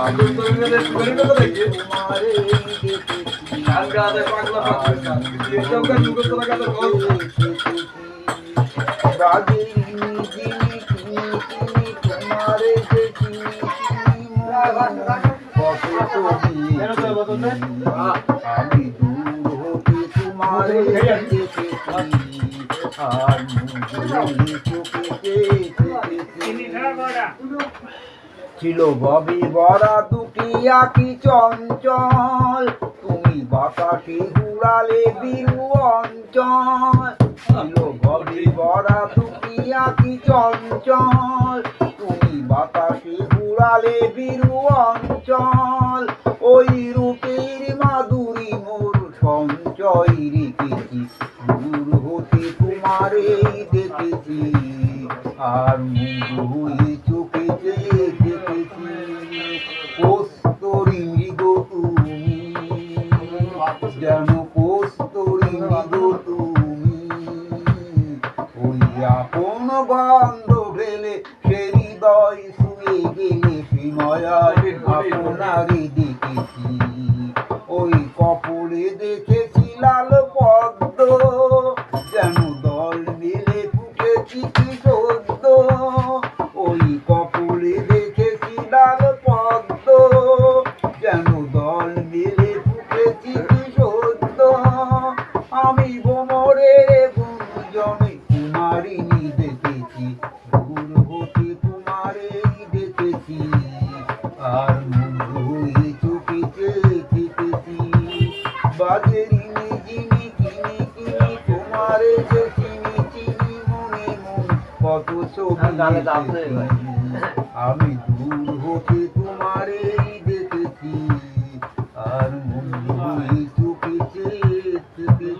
আমি তোমারে দেখেছি রাগের জিনি চিনি চিনি তোমারে দেখি আমি দূর হতে তোমারে দেখেছি আর চোখে ছিল ববি বরা দুটি আঁকি চঞ্চল তুমি বাতাসে ঘুরালে বিরু অঞ্চল ছিল ববি বরা দুটি আঁকি চঞ্চল তুমি বাতাসে ঘুরালে বিরু অঞ্চল ওই রূপের মাধুরী মোর সঞ্চয় রেখেছি দূর হতে তোমারে দেখেছি আর মুগ্ধ চোখে দেখেছি কস্তরি মৃগ তুমি যেন কস্তরি মৃগ তুমি ওই আপন গন্ধ ফেলে সে হৃদয় শুয়ে গেলে সীময়ায় আপনারে দেখেছি ওই কপলে দেখেছি লাল পদ্ম যেন দল মিলে ফুটেছি কি সদ্য ওই কপলে দেখেছি লাল পদ্ম যেন দল মিলে ফুটেছি কি সদ্য আমি ভ্রমরের গুঞ্জনে কুমারিনী দেখেছি দূর হতে তোমারেই দেখেছি আর মুগ্ধ হয়ে চোখে দেখেছি বাজেরিনি জিনি কিনি কিনি তোমারে যে চিনি চিনি মনে মন কত ছবি আমি দূর হতে তোমারেই দেখেছি আর মুগ্ধ হয়ে চোখে দেখেছি